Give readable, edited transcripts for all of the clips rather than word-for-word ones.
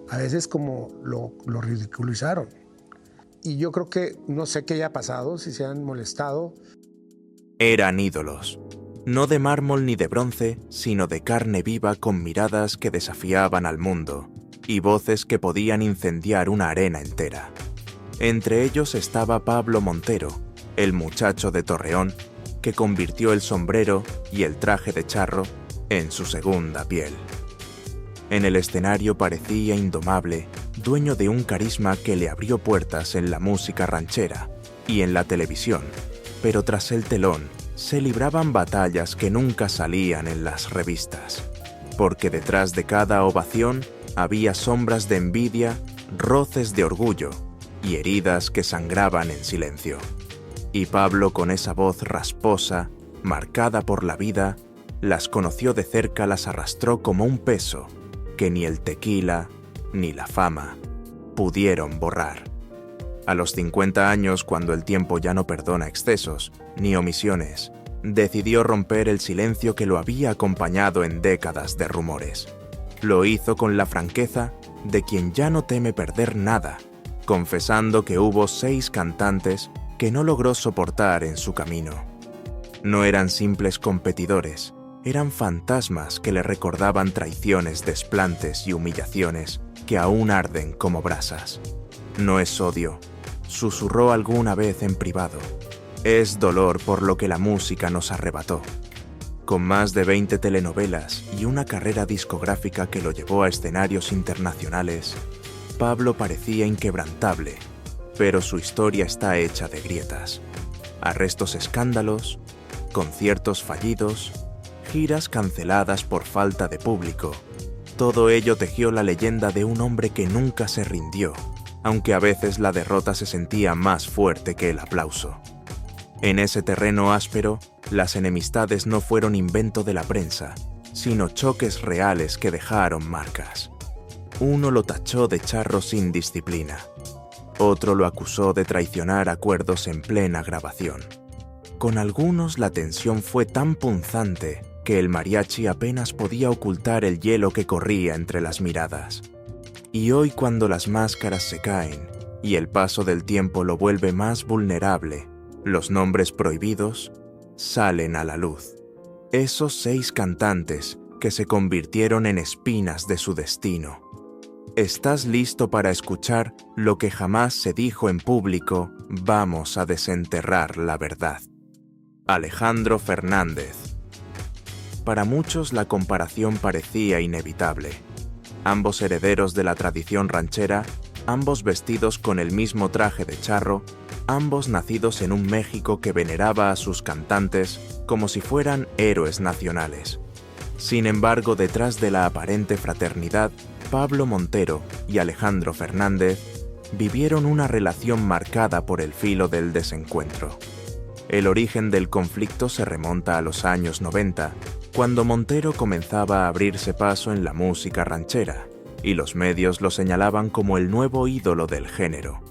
a veces como lo ridiculizaron. Y yo creo que no sé qué haya pasado, si se han molestado. Eran ídolos, no de mármol ni de bronce, sino de carne viva con miradas que desafiaban al mundo y voces que podían incendiar una arena entera. Entre ellos estaba Pablo Montero, el muchacho de Torreón, que convirtió el sombrero y el traje de charro en su segunda piel. En el escenario parecía indomable, dueño de un carisma que le abrió puertas en la música ranchera y en la televisión, pero tras el telón se libraban batallas que nunca salían en las revistas, porque detrás de cada ovación había sombras de envidia, roces de orgullo y heridas que sangraban en silencio. Y Pablo, con esa voz rasposa, marcada por la vida, las conoció de cerca, las arrastró como un peso que ni el tequila ni la fama pudieron borrar. A los 50 años, cuando el tiempo ya no perdona excesos ni omisiones, decidió romper el silencio que lo había acompañado en décadas de rumores. Lo hizo con la franqueza de quien ya no teme perder nada, confesando que hubo 6 cantantes que no logró soportar en su camino. No eran simples competidores, eran fantasmas que le recordaban traiciones, desplantes y humillaciones que aún arden como brasas. No es odio, susurró alguna vez en privado. Es dolor por lo que la música nos arrebató. Con más de 20 telenovelas y una carrera discográfica que lo llevó a escenarios internacionales, Pablo parecía inquebrantable, pero su historia está hecha de grietas. Arrestos, escándalos, conciertos fallidos, giras canceladas por falta de público. Todo ello tejió la leyenda de un hombre que nunca se rindió, aunque a veces la derrota se sentía más fuerte que el aplauso. En ese terreno áspero, las enemistades no fueron invento de la prensa, sino choques reales que dejaron marcas. Uno lo tachó de charro sin disciplina. Otro lo acusó de traicionar acuerdos en plena grabación. Con algunos la tensión fue tan punzante que el mariachi apenas podía ocultar el hielo que corría entre las miradas. Y hoy, cuando las máscaras se caen y el paso del tiempo lo vuelve más vulnerable, los nombres prohibidos salen a la luz. Esos 6 cantantes que se convirtieron en espinas de su destino. ¿Estás listo para escuchar lo que jamás se dijo en público? Vamos a desenterrar la verdad. Alejandro Fernández. Para muchos la comparación parecía inevitable. Ambos herederos de la tradición ranchera, ambos vestidos con el mismo traje de charro, ambos nacidos en un México que veneraba a sus cantantes como si fueran héroes nacionales. Sin embargo, detrás de la aparente fraternidad, Pablo Montero y Alejandro Fernández vivieron una relación marcada por el filo del desencuentro. El origen del conflicto se remonta a los años 90, cuando Montero comenzaba a abrirse paso en la música ranchera, y los medios lo señalaban como el nuevo ídolo del género.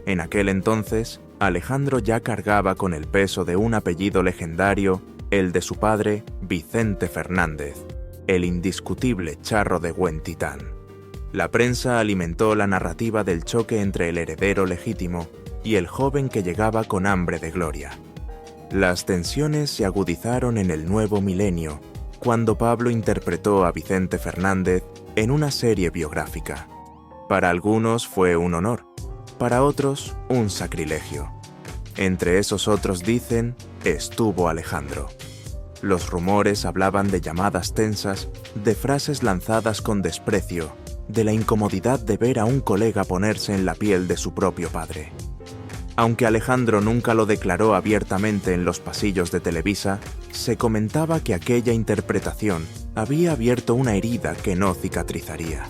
En aquel entonces, Alejandro ya cargaba con el peso de un apellido legendario, el de su padre, Vicente Fernández, el indiscutible charro de Huentitán. La prensa alimentó la narrativa del choque entre el heredero legítimo y el joven que llegaba con hambre de gloria. Las tensiones se agudizaron en el nuevo milenio, cuando Pablo interpretó a Vicente Fernández en una serie biográfica. Para algunos fue un honor, para otros un sacrilegio. Entre esos otros dicen, estuvo Alejandro. Los rumores hablaban de llamadas tensas, de frases lanzadas con desprecio, de la incomodidad de ver a un colega ponerse en la piel de su propio padre. Aunque Alejandro nunca lo declaró abiertamente en los pasillos de Televisa, se comentaba que aquella interpretación había abierto una herida que no cicatrizaría.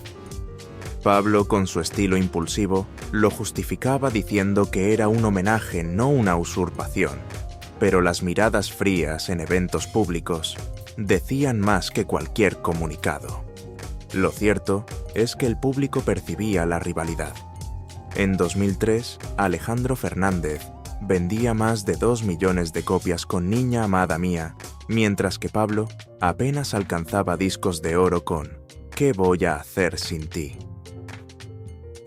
Pablo, con su estilo impulsivo, lo justificaba diciendo que era un homenaje, no una usurpación, pero las miradas frías en eventos públicos decían más que cualquier comunicado. Lo cierto es que el público percibía la rivalidad. En 2003, Alejandro Fernández vendía más de 2 millones de copias con Niña amada mía, mientras que Pablo apenas alcanzaba discos de oro con ¿Qué voy a hacer sin ti?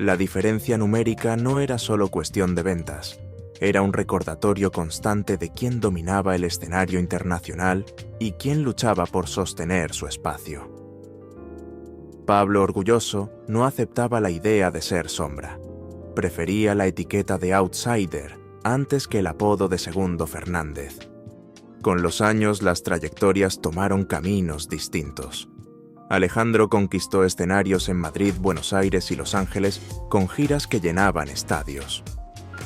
La diferencia numérica no era solo cuestión de ventas, era un recordatorio constante de quién dominaba el escenario internacional y quién luchaba por sostener su espacio. Pablo, orgulloso, no aceptaba la idea de ser sombra. Prefería la etiqueta de outsider antes que el apodo de Segundo Fernández. Con los años, las trayectorias tomaron caminos distintos. Alejandro conquistó escenarios en Madrid, Buenos Aires y Los Ángeles con giras que llenaban estadios.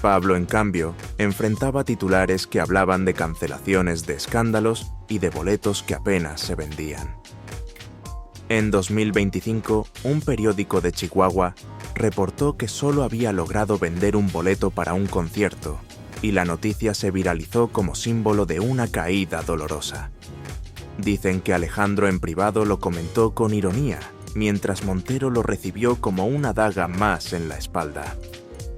Pablo, en cambio, enfrentaba titulares que hablaban de cancelaciones de escándalos y de boletos que apenas se vendían. En 2025, un periódico de Chihuahua reportó que solo había logrado vender un boleto para un concierto, y la noticia se viralizó como símbolo de una caída dolorosa. Dicen que Alejandro en privado lo comentó con ironía, mientras Montero lo recibió como una daga más en la espalda.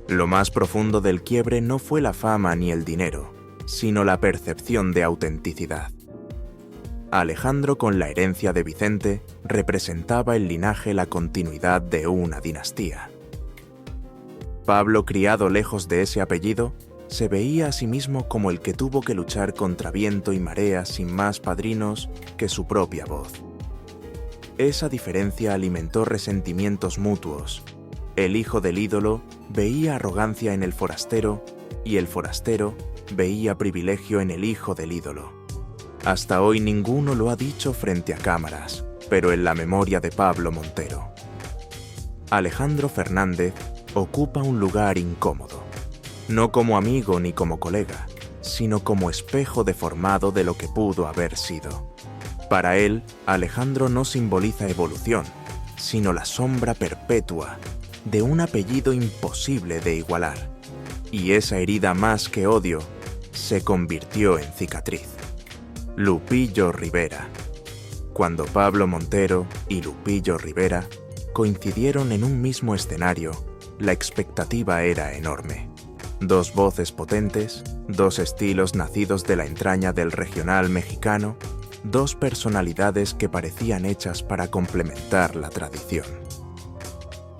Lo más profundo del quiebre no fue la fama ni el dinero, sino la percepción de autenticidad. Alejandro, con la herencia de Vicente, representaba el linaje, la continuidad de una dinastía. Pablo, criado lejos de ese apellido, se veía a sí mismo como el que tuvo que luchar contra viento y marea sin más padrinos que su propia voz. Esa diferencia alimentó resentimientos mutuos. El hijo del ídolo veía arrogancia en el forastero y el forastero veía privilegio en el hijo del ídolo. Hasta hoy ninguno lo ha dicho frente a cámaras, pero en la memoria de Pablo Montero. Alejandro Fernández ocupa un lugar incómodo. No como amigo ni como colega, sino como espejo deformado de lo que pudo haber sido. Para él, Alejandro no simboliza evolución, sino la sombra perpetua de un apellido imposible de igualar. Y esa herida, más que odio, se convirtió en cicatriz. Lupillo Rivera. Cuando Pablo Montero y Lupillo Rivera coincidieron en un mismo escenario, la expectativa era enorme. Dos voces potentes, dos estilos nacidos de la entraña del regional mexicano, dos personalidades que parecían hechas para complementar la tradición.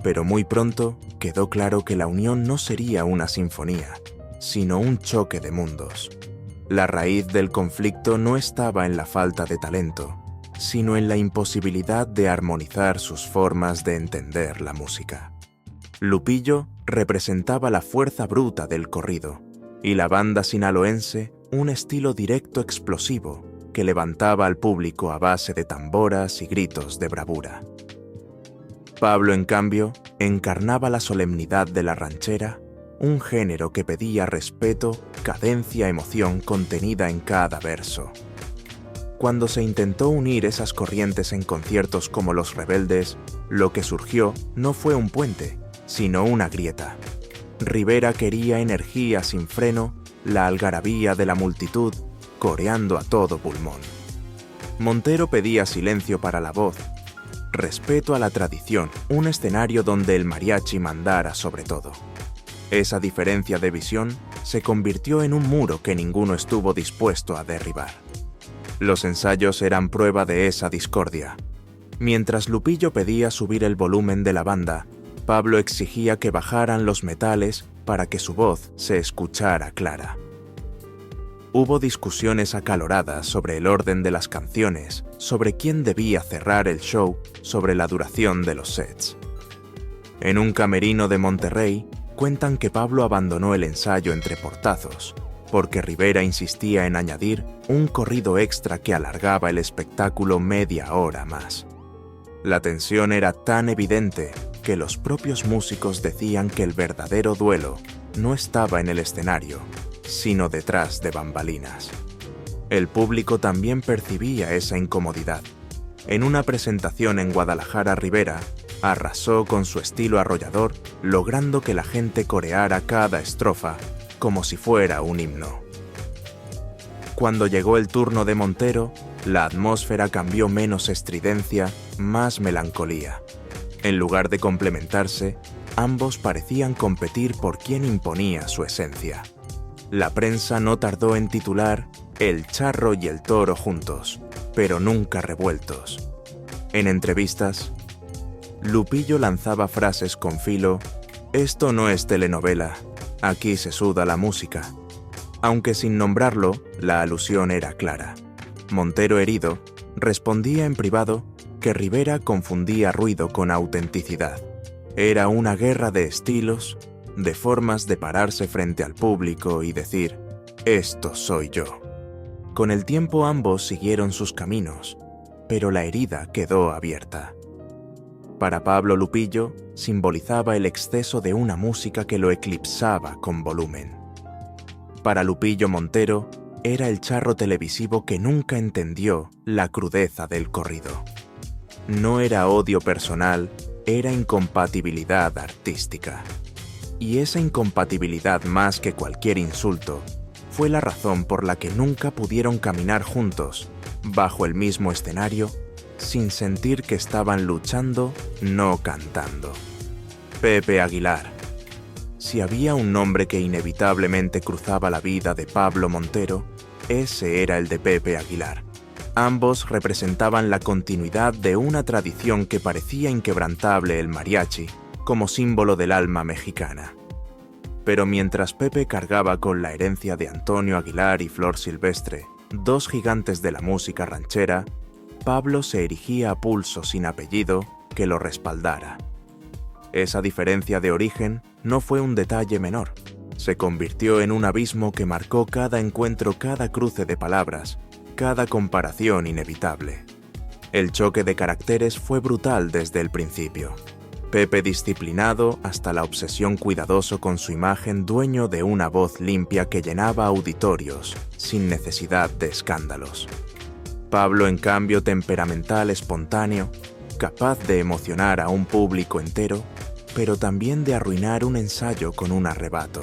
Pero muy pronto quedó claro que la unión no sería una sinfonía, sino un choque de mundos. La raíz del conflicto no estaba en la falta de talento, sino en la imposibilidad de armonizar sus formas de entender la música. Lupillo representaba la fuerza bruta del corrido, y la banda sinaloense un estilo directo explosivo que levantaba al público a base de tamboras y gritos de bravura. Pablo, en cambio, encarnaba la solemnidad de la ranchera, un género que pedía respeto, cadencia, emoción contenida en cada verso. Cuando se intentó unir esas corrientes en conciertos como Los Rebeldes, lo que surgió no fue un puente, sino una grieta. Rivera quería energía sin freno, la algarabía de la multitud, coreando a todo pulmón. Montero pedía silencio para la voz, respeto a la tradición, un escenario donde el mariachi mandara sobre todo. Esa diferencia de visión se convirtió en un muro que ninguno estuvo dispuesto a derribar. Los ensayos eran prueba de esa discordia. Mientras Lupillo pedía subir el volumen de la banda, Pablo exigía que bajaran los metales para que su voz se escuchara clara. Hubo discusiones acaloradas sobre el orden de las canciones, sobre quién debía cerrar el show, sobre la duración de los sets. En un camerino de Monterrey, cuentan que Pablo abandonó el ensayo entre portazos, porque Rivera insistía en añadir un corrido extra que alargaba el espectáculo media hora más. La tensión era tan evidente que los propios músicos decían que el verdadero duelo no estaba en el escenario, sino detrás de bambalinas. El público también percibía esa incomodidad. En una presentación en Guadalajara, Rivera arrasó con su estilo arrollador, logrando que la gente coreara cada estrofa como si fuera un himno. Cuando llegó el turno de Montero, la atmósfera cambió: menos estridencia, más melancolía. En lugar de complementarse, ambos parecían competir por quién imponía su esencia. La prensa no tardó en titular El charro y el toro juntos, pero nunca revueltos. En entrevistas, Lupillo lanzaba frases con filo Esto no es telenovela, aquí se suda la música. Aunque sin nombrarlo, la alusión era clara. Montero, herido, respondía en privado que Rivera confundía ruido con autenticidad. Era una guerra de estilos, de formas de pararse frente al público y decir, «Esto soy yo». Con el tiempo ambos siguieron sus caminos, pero la herida quedó abierta. Para Pablo Lupillo, simbolizaba el exceso de una música que lo eclipsaba con volumen. Para Lupillo Montero, era el charro televisivo que nunca entendió la crudeza del corrido. No era odio personal, era incompatibilidad artística. Y esa incompatibilidad, más que cualquier insulto, fue la razón por la que nunca pudieron caminar juntos, bajo el mismo escenario, sin sentir que estaban luchando, no cantando. Pepe Aguilar. Si había un nombre que inevitablemente cruzaba la vida de Pablo Montero, ese era el de Pepe Aguilar. Ambos representaban la continuidad de una tradición que parecía inquebrantable, el mariachi, como símbolo del alma mexicana. Pero mientras Pepe cargaba con la herencia de Antonio Aguilar y Flor Silvestre, dos gigantes de la música ranchera, Pablo se erigía a pulso sin apellido que lo respaldara. Esa diferencia de origen no fue un detalle menor. Se convirtió en un abismo que marcó cada encuentro, cada cruce de palabras, cada comparación inevitable. El choque de caracteres fue brutal desde el principio. Pepe disciplinado hasta la obsesión cuidadoso con su imagen, dueño de una voz limpia que llenaba auditorios, sin necesidad de escándalos. Pablo, en cambio, temperamental, espontáneo, capaz de emocionar a un público entero, pero también de arruinar un ensayo con un arrebato.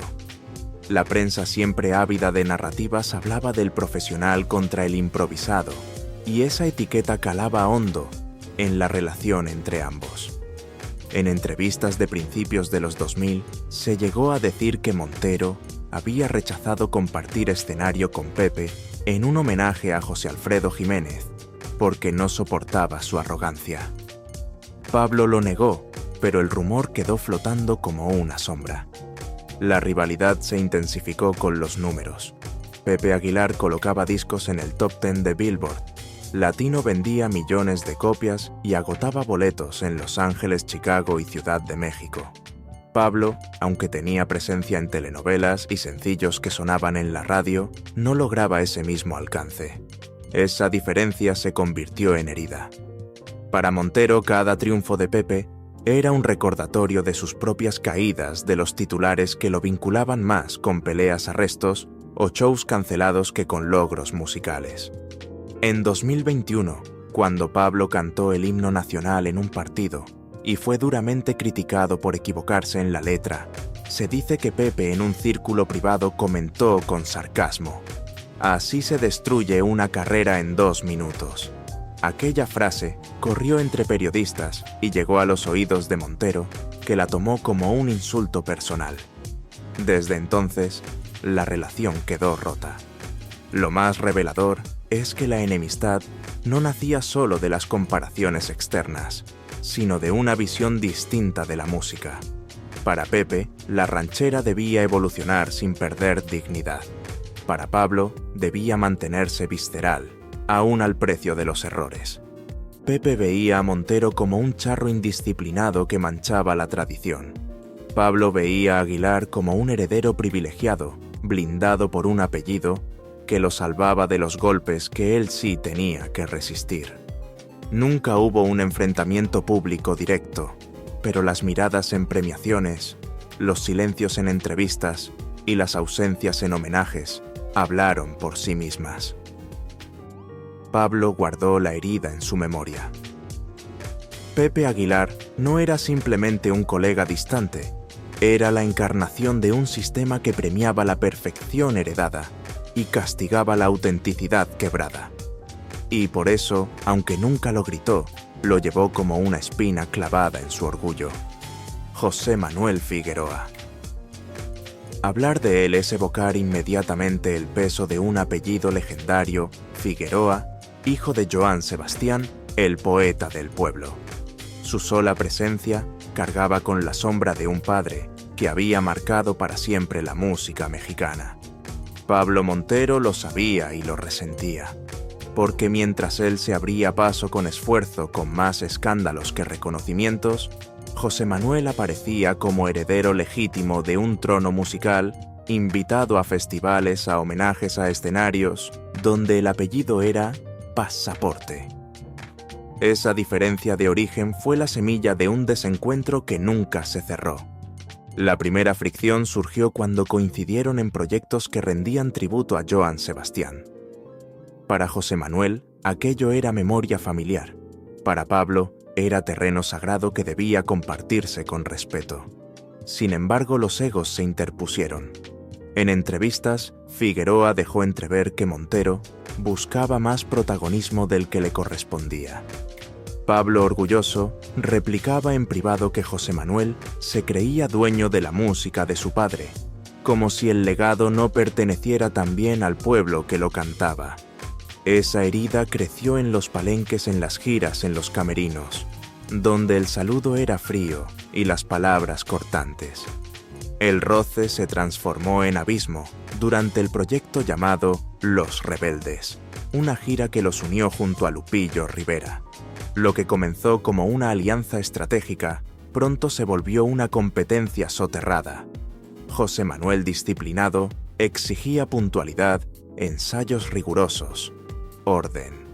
La prensa, siempre ávida de narrativas, hablaba del profesional contra el improvisado, y esa etiqueta calaba hondo en la relación entre ambos. En entrevistas de principios de los 2000, se llegó a decir que Montero había rechazado compartir escenario con Pepe en un homenaje a José Alfredo Jiménez, porque no soportaba su arrogancia. Pablo lo negó, pero el rumor quedó flotando como una sombra. La rivalidad se intensificó con los números. Pepe Aguilar colocaba discos en el top 10 de Billboard. Latino vendía millones de copias y agotaba boletos en Los Ángeles, Chicago y Ciudad de México. Pablo, aunque tenía presencia en telenovelas y sencillos que sonaban en la radio, no lograba ese mismo alcance. Esa diferencia se convirtió en herida. Para Montero, cada triunfo de Pepe era un recordatorio de sus propias caídas, de los titulares que lo vinculaban más con peleas, arrestos o shows cancelados que con logros musicales. En 2021, cuando Pablo cantó el himno nacional en un partido y fue duramente criticado por equivocarse en la letra, se dice que Pepe en un círculo privado comentó con sarcasmo: «Así se destruye una carrera en 2 minutos». Aquella frase corrió entre periodistas y llegó a los oídos de Montero, que la tomó como un insulto personal. Desde entonces, la relación quedó rota. Lo más revelador es que la enemistad no nacía solo de las comparaciones externas, sino de una visión distinta de la música. Para Pepe, la ranchera debía evolucionar sin perder dignidad. Para Pablo, debía mantenerse visceral, aún al precio de los errores. Pepe veía a Montero como un charro indisciplinado que manchaba la tradición. Pablo veía a Aguilar como un heredero privilegiado, blindado por un apellido que lo salvaba de los golpes que él sí tenía que resistir. Nunca hubo un enfrentamiento público directo, pero las miradas en premiaciones, los silencios en entrevistas y las ausencias en homenajes hablaron por sí mismas. Pablo guardó la herida en su memoria. Pepe Aguilar no era simplemente un colega distante, era la encarnación de un sistema que premiaba la perfección heredada y castigaba la autenticidad quebrada. Y por eso, aunque nunca lo gritó, lo llevó como una espina clavada en su orgullo. José Manuel Figueroa. Hablar de él es evocar inmediatamente el peso de un apellido legendario, Figueroa, hijo de Joan Sebastián, el poeta del pueblo. Su sola presencia cargaba con la sombra de un padre que había marcado para siempre la música mexicana. Pablo Montero lo sabía y lo resentía, porque mientras él se abría paso con esfuerzo con más escándalos que reconocimientos, José Manuel aparecía como heredero legítimo de un trono musical, invitado a festivales, a homenajes, a escenarios, donde el apellido era Pasaporte. Esa diferencia de origen fue la semilla de un desencuentro que nunca se cerró. La primera fricción surgió cuando coincidieron en proyectos que rendían tributo a Johann Sebastián. Para José Manuel, aquello era memoria familiar. Para Pablo, era terreno sagrado que debía compartirse con respeto. Sin embargo, los egos se interpusieron. En entrevistas, Figueroa dejó entrever que Montero buscaba más protagonismo del que le correspondía. Pablo, orgulloso, replicaba en privado que José Manuel se creía dueño de la música de su padre, como si el legado no perteneciera también al pueblo que lo cantaba. Esa herida creció en los palenques, en las giras, en los camerinos, donde el saludo era frío y las palabras cortantes. El roce se transformó en abismo durante el proyecto llamado Los Rebeldes, una gira que los unió junto a Lupillo Rivera. Lo que comenzó como una alianza estratégica, pronto se volvió una competencia soterrada. José Manuel, disciplinado, exigía puntualidad, ensayos rigurosos, orden.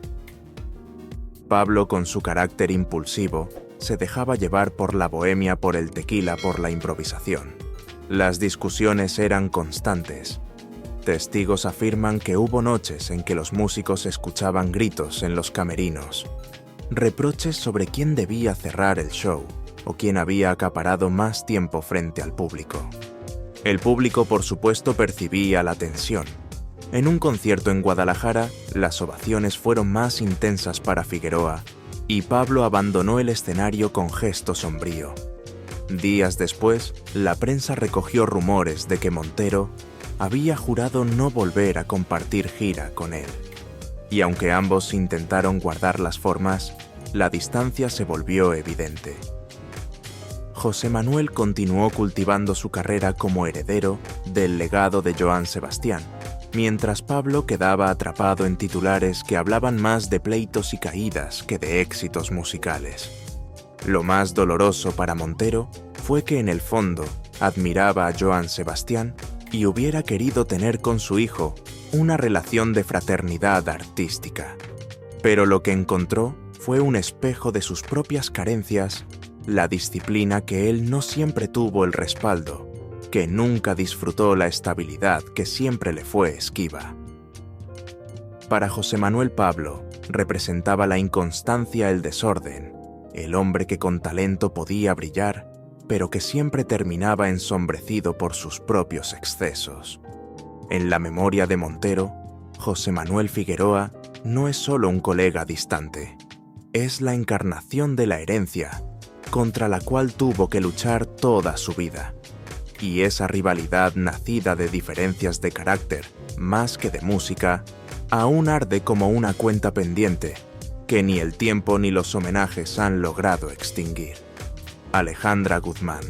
Pablo, con su carácter impulsivo, se dejaba llevar por la bohemia, por el tequila, por la improvisación. Las discusiones eran constantes. Testigos afirman que hubo noches en que los músicos escuchaban gritos en los camerinos, reproches sobre quién debía cerrar el show o quién había acaparado más tiempo frente al público. El público, por supuesto, percibía la tensión. En un concierto en Guadalajara, las ovaciones fueron más intensas para Figueroa y Pablo abandonó el escenario con gesto sombrío. Días después, la prensa recogió rumores de que Montero había jurado no volver a compartir gira con él. Y aunque ambos intentaron guardar las formas, la distancia se volvió evidente. José Manuel continuó cultivando su carrera como heredero del legado de Johann Sebastián, mientras Pablo quedaba atrapado en titulares que hablaban más de pleitos y caídas que de éxitos musicales. Lo más doloroso para Montero fue que en el fondo admiraba a Johann Sebastián y hubiera querido tener con su hijo una relación de fraternidad artística. Pero lo que encontró fue un espejo de sus propias carencias, la disciplina que él no siempre tuvo, el respaldo, que nunca disfrutó, la estabilidad que siempre le fue esquiva. Para José Manuel, Pablo representaba la inconstancia, el desorden, el hombre que con talento podía brillar, pero que siempre terminaba ensombrecido por sus propios excesos. En la memoria de Montero, José Manuel Figueroa no es solo un colega distante, es la encarnación de la herencia contra la cual tuvo que luchar toda su vida. Y esa rivalidad nacida de diferencias de carácter, más que de música, aún arde como una cuenta pendiente que ni el tiempo ni los homenajes han logrado extinguir. Alejandra Guzmán.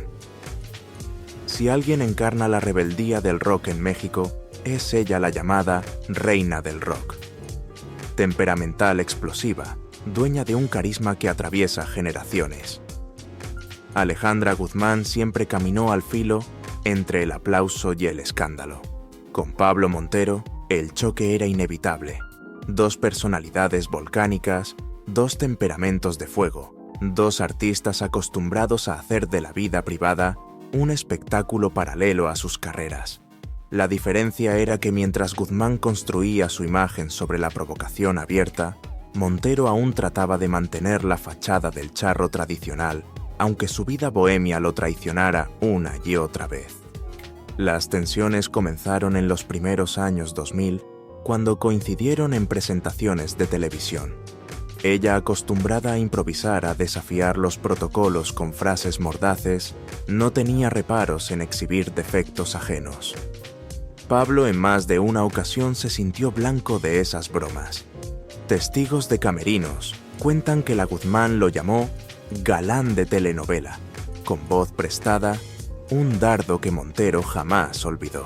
Si alguien encarna la rebeldía del rock en México, es ella la llamada reina del rock. Temperamental, explosiva, dueña de un carisma que atraviesa generaciones. Alejandra Guzmán siempre caminó al filo entre el aplauso y el escándalo. Con Pablo Montero, el choque era inevitable. Dos personalidades volcánicas, dos temperamentos de fuego, dos artistas acostumbrados a hacer de la vida privada un espectáculo paralelo a sus carreras. La diferencia era que mientras Guzmán construía su imagen sobre la provocación abierta, Montero aún trataba de mantener la fachada del charro tradicional, aunque su vida bohemia lo traicionara una y otra vez. Las tensiones comenzaron en los primeros años 2000, cuando coincidieron en presentaciones de televisión. Ella, acostumbrada a improvisar, a desafiar los protocolos con frases mordaces, no tenía reparos en exhibir defectos ajenos. Pablo en más de una ocasión se sintió blanco de esas bromas. Testigos de camerinos cuentan que la Guzmán lo llamó galán de telenovela, con voz prestada un dardo que Montero jamás olvidó.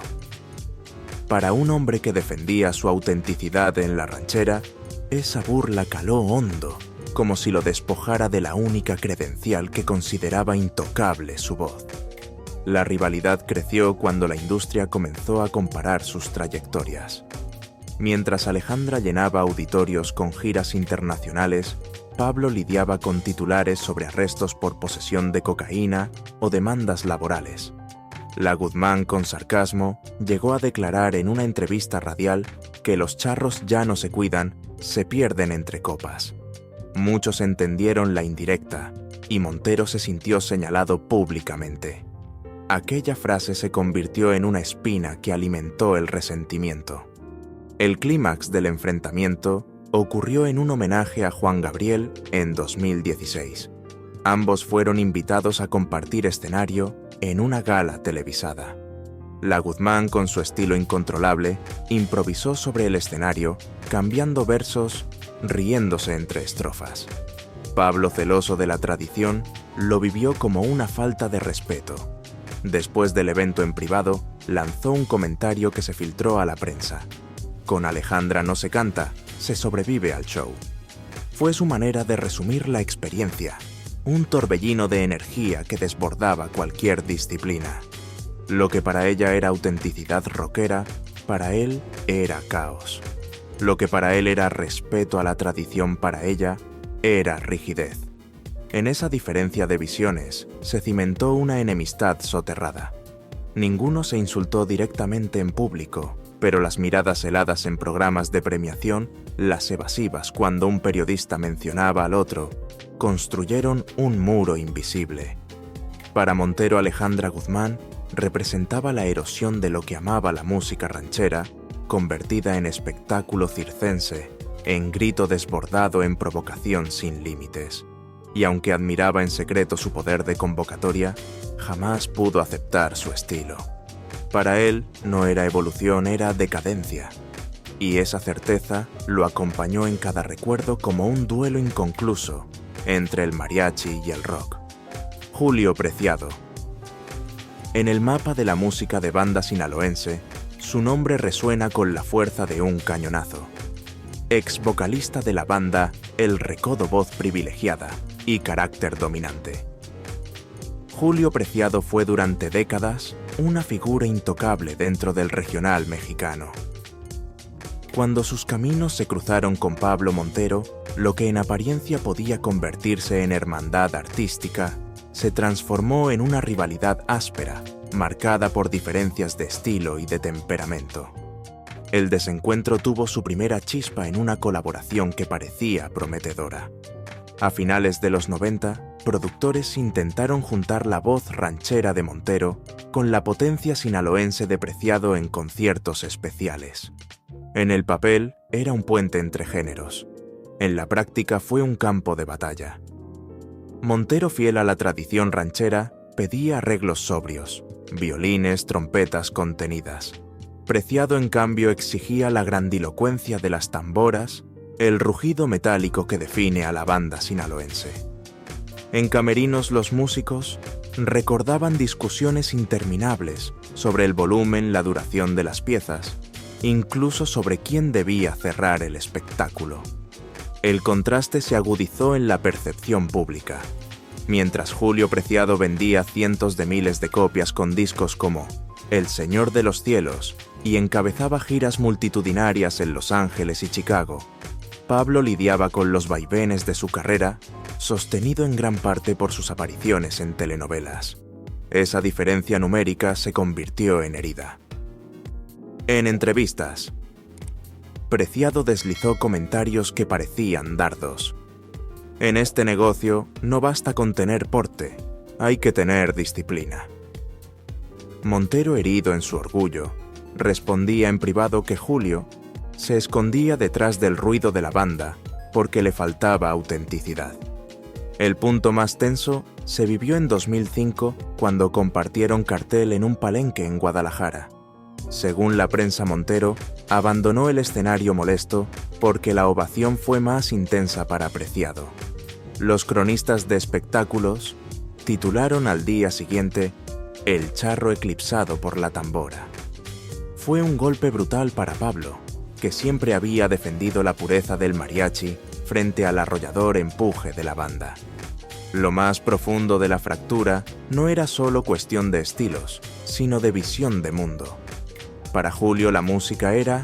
Para un hombre que defendía su autenticidad en la ranchera, esa burla caló hondo, como si lo despojara de la única credencial que consideraba intocable su voz. La rivalidad creció cuando la industria comenzó a comparar sus trayectorias. Mientras Alejandra llenaba auditorios con giras internacionales, Pablo lidiaba con titulares sobre arrestos por posesión de cocaína o demandas laborales. La Guzmán, con sarcasmo, llegó a declarar en una entrevista radial que los charros ya no se cuidan, se pierden entre copas. Muchos entendieron la indirecta, y Montero se sintió señalado públicamente. Aquella frase se convirtió en una espina que alimentó el resentimiento. El clímax del enfrentamiento ocurrió en un homenaje a Juan Gabriel en 2016. Ambos fueron invitados a compartir escenario en una gala televisada. La Guzmán, con su estilo incontrolable, improvisó sobre el escenario, cambiando versos, riéndose entre estrofas. Pablo, celoso de la tradición, lo vivió como una falta de respeto. Después del evento en privado, lanzó un comentario que se filtró a la prensa. Con Alejandra no se canta, se sobrevive al show. Fue su manera de resumir la experiencia, un torbellino de energía que desbordaba cualquier disciplina. Lo que para ella era autenticidad rockera, para él era caos. Lo que para él era respeto a la tradición, para ella era rigidez. En esa diferencia de visiones se cimentó una enemistad soterrada. Ninguno se insultó directamente en público, pero las miradas heladas en programas de premiación, las evasivas cuando un periodista mencionaba al otro, construyeron un muro invisible. Para Montero, Alejandra Guzmán representaba la erosión de lo que amaba la música ranchera, convertida en espectáculo circense, en grito desbordado, en provocación sin límites. Y aunque admiraba en secreto su poder de convocatoria, jamás pudo aceptar su estilo. Para él no era evolución, era decadencia. Y esa certeza lo acompañó en cada recuerdo como un duelo inconcluso entre el mariachi y el rock. Julio Preciado. En el mapa de la música de banda sinaloense, su nombre resuena con la fuerza de un cañonazo. Ex vocalista de la banda El Recodo, voz privilegiada y carácter dominante. Julio Preciado fue durante décadas una figura intocable dentro del regional mexicano. Cuando sus caminos se cruzaron con Pablo Montero, lo que en apariencia podía convertirse en hermandad artística, se transformó en una rivalidad áspera, marcada por diferencias de estilo y de temperamento. El desencuentro tuvo su primera chispa en una colaboración que parecía prometedora. A finales de los 90, productores intentaron juntar la voz ranchera de Montero con la potencia sinaloense de Preciado en conciertos especiales. En el papel era un puente entre géneros. En la práctica fue un campo de batalla. Montero, fiel a la tradición ranchera, pedía arreglos sobrios, violines, trompetas contenidas. Preciado, en cambio, exigía la grandilocuencia de las tamboras, el rugido metálico que define a la banda sinaloense. En camerinos, los músicos recordaban discusiones interminables sobre el volumen, la duración de las piezas, incluso sobre quién debía cerrar el espectáculo. El contraste se agudizó en la percepción pública. Mientras Julio Preciado vendía cientos de miles de copias con discos como El Señor de los Cielos y encabezaba giras multitudinarias en Los Ángeles y Chicago, Pablo lidiaba con los vaivenes de su carrera, sostenido en gran parte por sus apariciones en telenovelas. Esa diferencia numérica se convirtió en herida. En entrevistas, Preciado deslizó comentarios que parecían dardos. En este negocio no basta con tener porte, hay que tener disciplina. Montero, herido en su orgullo, respondía en privado que Julio se escondía detrás del ruido de la banda porque le faltaba autenticidad. El punto más tenso se vivió en 2005 cuando compartieron cartel en un palenque en Guadalajara. Según la prensa, Montero abandonó el escenario molesto porque la ovación fue más intensa para Preciado. Los cronistas de espectáculos titularon al día siguiente el charro eclipsado por la tambora. Fue un golpe brutal para Pablo, que siempre había defendido la pureza del mariachi frente al arrollador empuje de la banda. Lo más profundo de la fractura no era solo cuestión de estilos, sino de visión de mundo. Para Julio la música era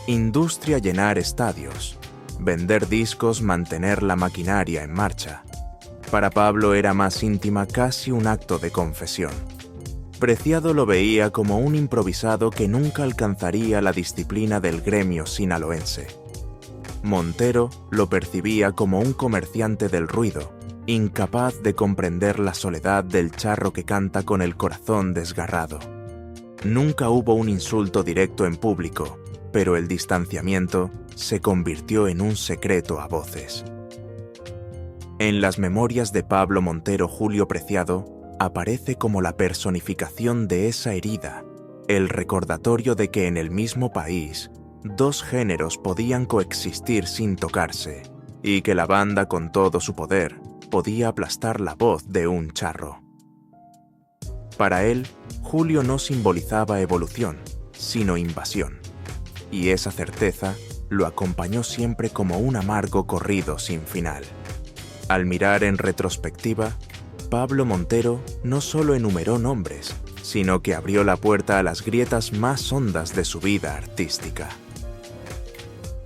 industria, llenar estadios, vender discos, mantener la maquinaria en marcha. Para Pablo era más íntima, casi un acto de confesión. Preciado lo veía como un improvisado que nunca alcanzaría la disciplina del gremio sinaloense. Montero lo percibía como un comerciante del ruido, incapaz de comprender la soledad del charro que canta con el corazón desgarrado. Nunca hubo un insulto directo en público, pero el distanciamiento se convirtió en un secreto a voces. En las memorias de Pablo Montero, Julio Preciado aparece como la personificación de esa herida, el recordatorio de que en el mismo país dos géneros podían coexistir sin tocarse, y que la banda con todo su poder podía aplastar la voz de un charro. Para él, Julio no simbolizaba evolución, sino invasión, y esa certeza lo acompañó siempre como un amargo corrido sin final. Al mirar en retrospectiva, Pablo Montero no solo enumeró nombres, sino que abrió la puerta a las grietas más hondas de su vida artística.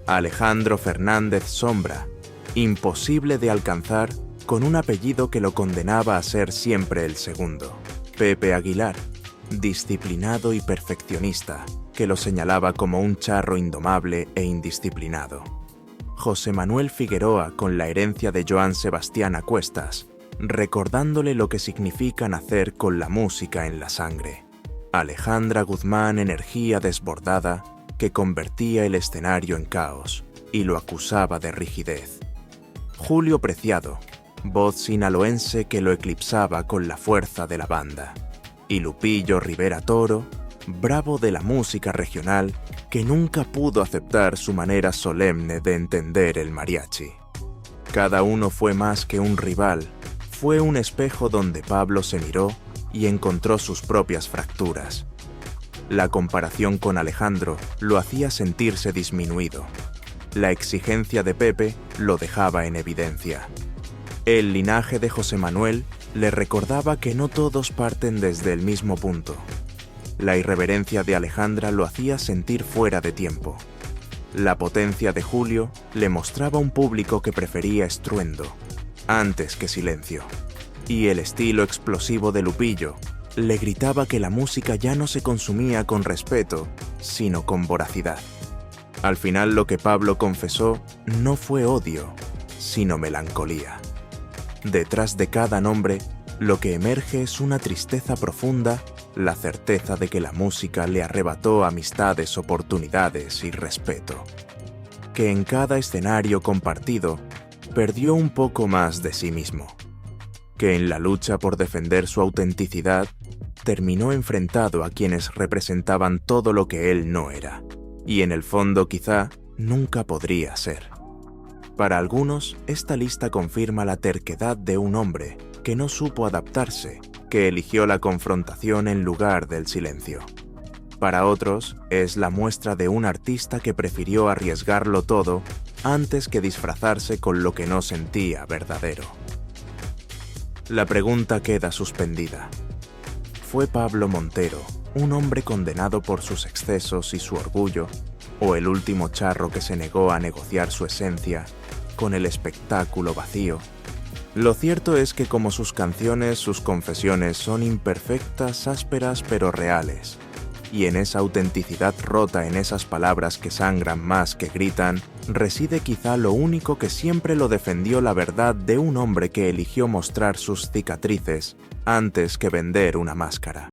Alejandro Fernández Sombra, imposible de alcanzar con un apellido que lo condenaba a ser siempre el segundo. Pepe Aguilar, disciplinado y perfeccionista, que lo señalaba como un charro indomable e indisciplinado. José Manuel Figueroa, con la herencia de Joan Sebastián a cuestas, recordándole lo que significa nacer con la música en la sangre. Alejandra Guzmán, energía desbordada, que convertía el escenario en caos y lo acusaba de rigidez. Julio Preciado, voz sinaloense que lo eclipsaba con la fuerza de la banda. Y Lupillo Rivera Toro, bravo de la música regional, que nunca pudo aceptar su manera solemne de entender el mariachi. Cada uno fue más que un rival, fue un espejo donde Pablo se miró y encontró sus propias fracturas. La comparación con Alejandro lo hacía sentirse disminuido. La exigencia de Pepe lo dejaba en evidencia. El linaje de José Manuel le recordaba que no todos parten desde el mismo punto. La irreverencia de Alejandra lo hacía sentir fuera de tiempo. La potencia de Julio le mostraba un público que prefería estruendo, antes que silencio. Y el estilo explosivo de Lupillo le gritaba que la música ya no se consumía con respeto, sino con voracidad. Al final lo que Pablo confesó no fue odio, sino melancolía. Detrás de cada nombre, lo que emerge es una tristeza profunda, la certeza de que la música le arrebató amistades, oportunidades y respeto. Que en cada escenario compartido, perdió un poco más de sí mismo. Que en la lucha por defender su autenticidad, terminó enfrentado a quienes representaban todo lo que él no era, y en el fondo quizá nunca podría ser. Para algunos, esta lista confirma la terquedad de un hombre que no supo adaptarse, que eligió la confrontación en lugar del silencio. Para otros, es la muestra de un artista que prefirió arriesgarlo todo antes que disfrazarse con lo que no sentía verdadero. La pregunta queda suspendida. ¿Fue Pablo Montero un hombre condenado por sus excesos y su orgullo, o el último charro que se negó a negociar su esencia con el espectáculo vacío? Lo cierto es que como sus canciones, sus confesiones son imperfectas, ásperas pero reales. Y en esa autenticidad rota, en esas palabras que sangran más que gritan, reside quizá lo único que siempre lo defendió, la verdad de un hombre que eligió mostrar sus cicatrices antes que vender una máscara.